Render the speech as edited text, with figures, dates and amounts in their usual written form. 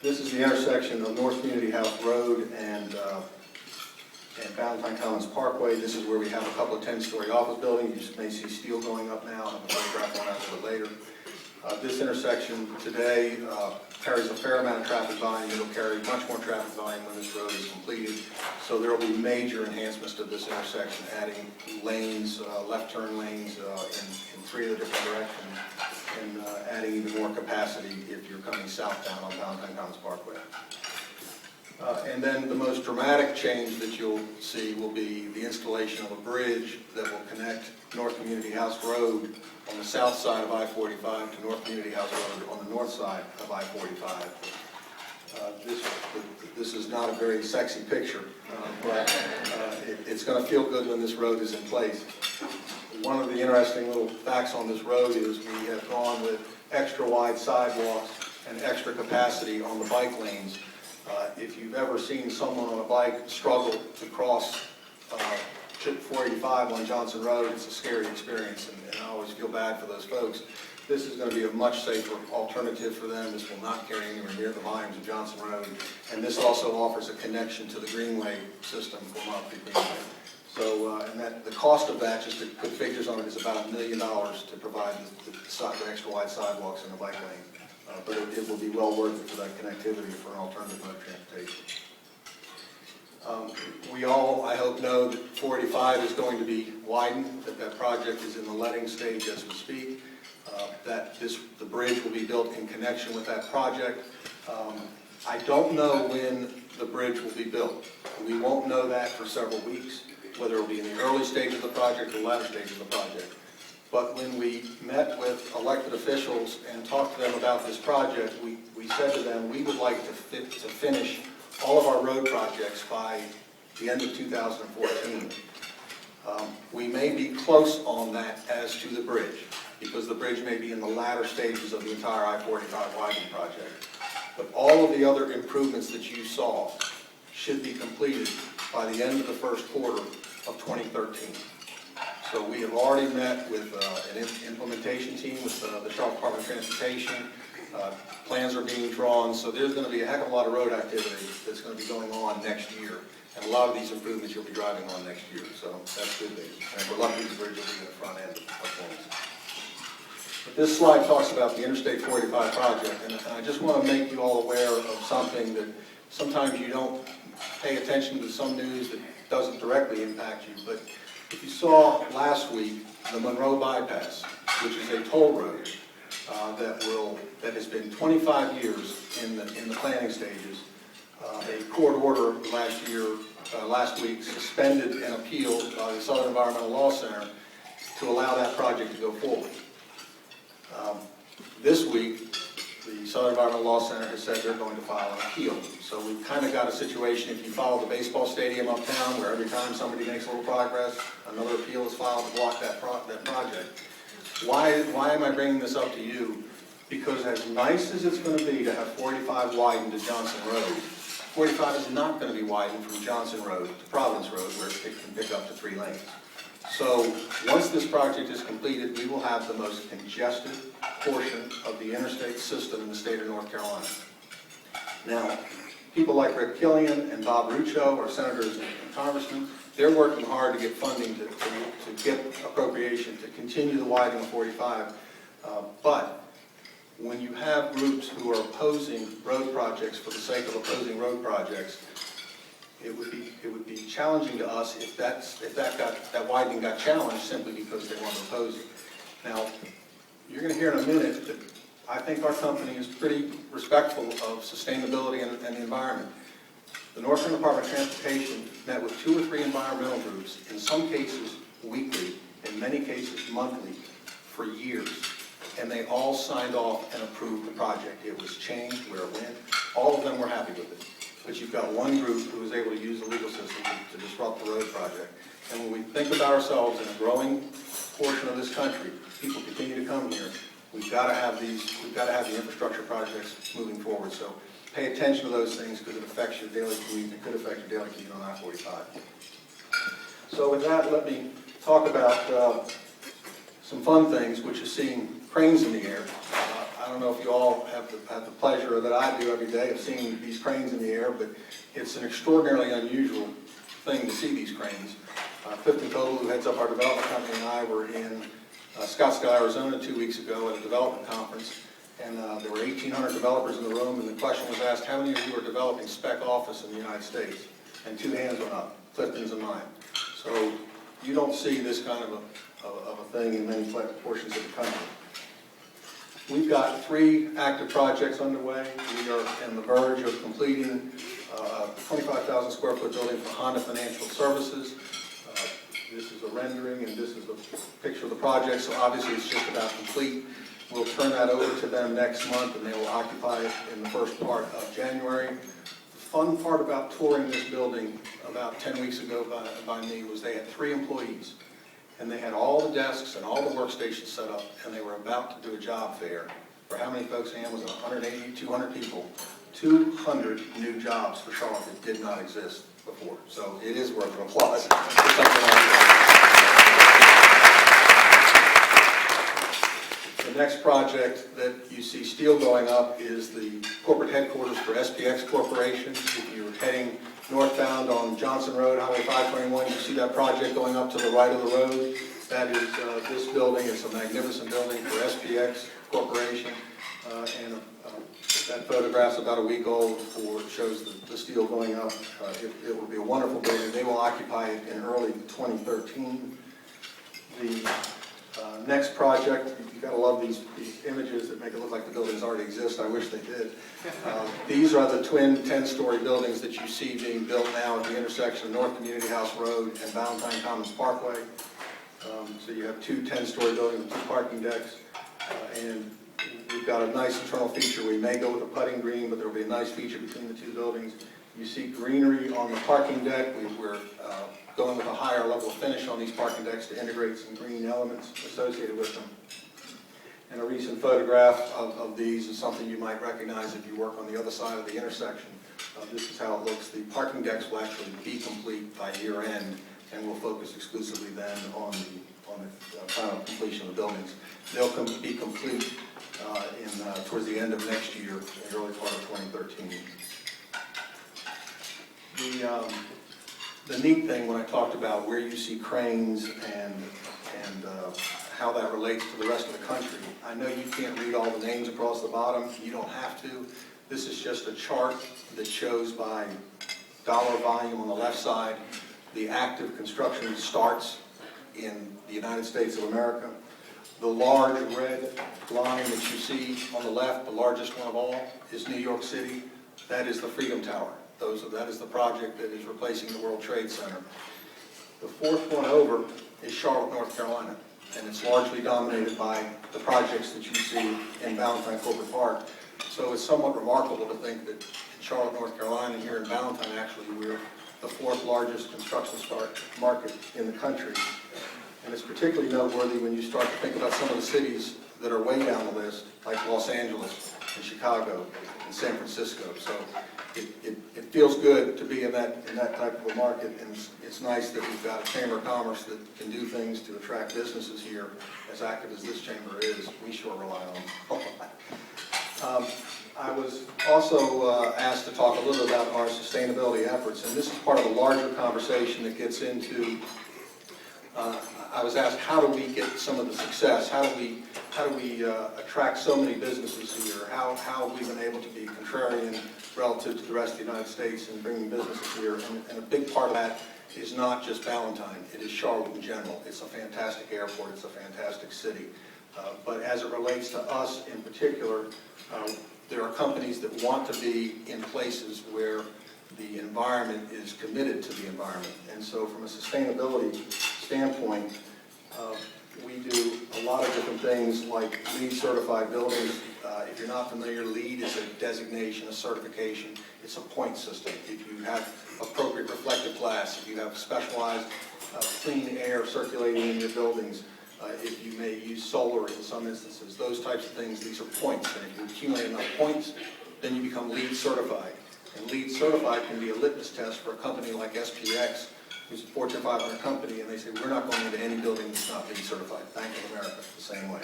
This is the intersection of North Community House Road and Ballantyne Commons Parkway. This is where we have a couple of 10-story office buildings. You just may see steel going up now. I'll have a photograph on that a little later. This intersection today carries a fair amount of traffic volume. It'll carry much more traffic volume when this road is completed. So there will be major enhancements to this intersection, adding lanes, left turn lanes in 3 of the different directions, and adding even more capacity if you're coming southbound on Ballantyne Commons Parkway. And then the most dramatic change that you'll see will be the installation of a bridge that will connect North Community House Road on the south side of I-45 to North Community House Road on the north side of I-45. This is not a very sexy picture, but it's going to feel good when this road is in place. One of the interesting little facts on this road is we have gone with extra wide sidewalks and extra capacity on the bike lanes. If you've ever seen someone on a bike struggle to cross 485 on Johnson Road, it's a scary experience, and I always feel bad for those folks. This is going to be a much safer alternative for them. This will not carry anywhere near the volumes of Johnson Road, and this also offers a connection to the Greenway system for Mile Creek Greenway. So, and that the cost of that, just to put figures on it, is about $1 million to provide the extra wide sidewalks and the bike lane. But it will be well worth it for that connectivity for an alternative mode of transportation. We all, I hope, know that 485 is going to be widened, that project is in the letting stage as we speak, the bridge will be built in connection with that project. I don't know when the bridge will be built. We won't know that for several weeks, whether it will be in the early stage of the project or the latter stage of the project. But when we met with elected officials and talked to them about this project, we said to them we would like to finish all of our road projects by the end of 2014. We may be close on that as to the bridge, because the bridge may be in the latter stages of the entire I-45 widening project. But all of the other improvements that you saw should be completed by the end of the first quarter of 2013. So we have already met with an implementation team with the Charlotte Department of Transportation. Plans are being drawn, so there's going to be a heck of a lot of road activity that's going to be going on next year. And a lot of these improvements you'll be driving on next year, so that's good news. And we're lucky the bridge will be in the front end of things. But this slide talks about the Interstate 485 project, and I just want to make you all aware of something that sometimes you don't pay attention to, some news that doesn't directly impact you. But if you saw last week the Monroe Bypass, which is a toll road that has been 25 years in the planning stages, a court order last week suspended an appeal by the Southern Environmental Law Center to allow that project to go forward. This week, the Southern Environmental Law Center has said they're going to file an appeal. So we've kind of got a situation, if you follow the baseball stadium uptown, where every time somebody makes a little progress, another appeal is filed to block that project. Why am I bringing this up to you? Because as nice as it's going to be to have 485 widened to Johnson Road, 485 is not going to be widened from Johnson Road to Providence Road, where it can pick up to 3 lanes. So once this project is completed, we will have the most congested portion of the interstate system in the state of North Carolina. Now, people like Rick Killian and Bob Rucho, our senators and congressmen, they're working hard to get funding to get appropriation to continue the widening of 45. But when you have groups who are opposing road projects for the sake of opposing road projects, it would be challenging to us if that widening got challenged simply because they want to oppose it. Now, you're going to hear in a minute that I think our company is pretty respectful of sustainability and the environment. The North Carolina Department of Transportation met with 2 or 3 environmental groups, in some cases weekly, in many cases monthly, for years. And they all signed off and approved the project. It was changed where it went. All of them were happy with it. But you've got one group who was able to use the legal system to disrupt the road project. And when we think about ourselves in a growing portion of this country, people continue to come here, we've got to have the infrastructure projects moving forward. So pay attention to those things because it affects your daily commute. It could affect your daily commute on I-45. So with that, let me talk about some fun things, which is seeing cranes in the air. I don't know if you all have the pleasure that I do every day of seeing these cranes in the air, but it's an extraordinarily unusual thing to see these cranes. Clifton Total, who heads up our development company, and I were in Scottsdale, Arizona 2 weeks ago at a development conference, and there were 1,800 developers in the room, and the question was asked, how many of you are developing spec office in the United States? And 2 hands went up, Clifton's and mine. So you don't see this kind of a thing in many portions of the country. We've got 3 active projects underway. We are on the verge of completing a 25,000 square foot building for Honda Financial Services. This is a rendering and this is a picture of the project, so obviously it's just about complete. We'll turn that over to them next month and they will occupy it in the first part of January. The fun part about touring this building about 10 weeks ago by me was they had 3 employees. And they had all the desks and all the workstations set up, and they were about to do a job fair. For how many folks, Ann, was it 180, 200 people? 200 new jobs for Charlotte that did not exist before. So it is worth an applause for something like that. The next project that you see steel going up is the corporate headquarters for SPX Corporation. If you're heading northbound on Johnson Road, Highway 521, you see that project going up to the right of the road. That is this building. It's a magnificent building for SPX Corporation. That photograph's about a week old, shows the steel going up. It will be a wonderful building. They will occupy it in early 2013. The next project, you've got to love these images that make it look like the buildings already exist. I wish they did. These are the twin 10-story buildings that you see being built now at the intersection of North Community House Road and Ballantyne Commons Parkway. So you have 2 10-story buildings with 2 parking decks. And we've got a nice internal feature. We may go with a putting green, but there will be a nice feature between the 2 buildings. You see greenery on the parking deck. We're going with a higher level of finish on these parking decks to integrate some green elements associated with them. And a recent photograph of these is something you might recognize if you work on the other side of the intersection. This is how it looks. The parking decks will actually be complete by year end, and we'll focus exclusively then on the final completion of the buildings. They'll be complete towards the end of next year, the early part of 2013. The neat thing when I talked about where you see cranes and how that relates to the rest of the country, I know you can't read all the names across the bottom. You don't have to. This is just a chart that shows by dollar volume on the left side the active construction starts in the United States of America. The large red line that you see on the left, the largest one of all, is New York City. That is the Freedom Tower. That is the project that is replacing the World Trade Center. The 4th one over is Charlotte, North Carolina, and it's largely dominated by the projects that you see in Ballantyne Corporate Park. So it's somewhat remarkable to think that in Charlotte, North Carolina, here in Ballantyne, actually, we're the 4th largest construction start market in the country. And it's particularly noteworthy when you start to think about some of the cities that are way down the list, like Los Angeles and Chicago and San Francisco. So it feels good to be in that type of a market, and it's nice that we've got a Chamber of Commerce that can do things to attract businesses here. As active as this chamber is, we sure rely on them. I was also asked to talk a little about our sustainability efforts, and this is part of a larger conversation that gets into I was asked, how do we get some of the success? How do we attract so many businesses here? How have we been able to be contrarian relative to the rest of the United States in bringing businesses here? And a big part of that is not just Ballantyne. It is Charlotte in general. It's a fantastic airport. It's a fantastic city. But as it relates to us in particular, there are companies that want to be in places where the environment is committed to the environment. And so from a sustainability standpoint, we do a lot of different things like LEED certified buildings. If you're not familiar, LEED is a designation, a certification. It's a point system. If you have appropriate reflective glass, if you have specialized clean air circulating in your buildings, if you may use solar in some instances, those types of things, these are points. And if you accumulate enough points, then you become LEED certified. And LEED certified can be a litmus test for a company like SPX, who's a Fortune 500 company, and they say, we're not going into any building that's not LEED certified. Bank of America, the same way.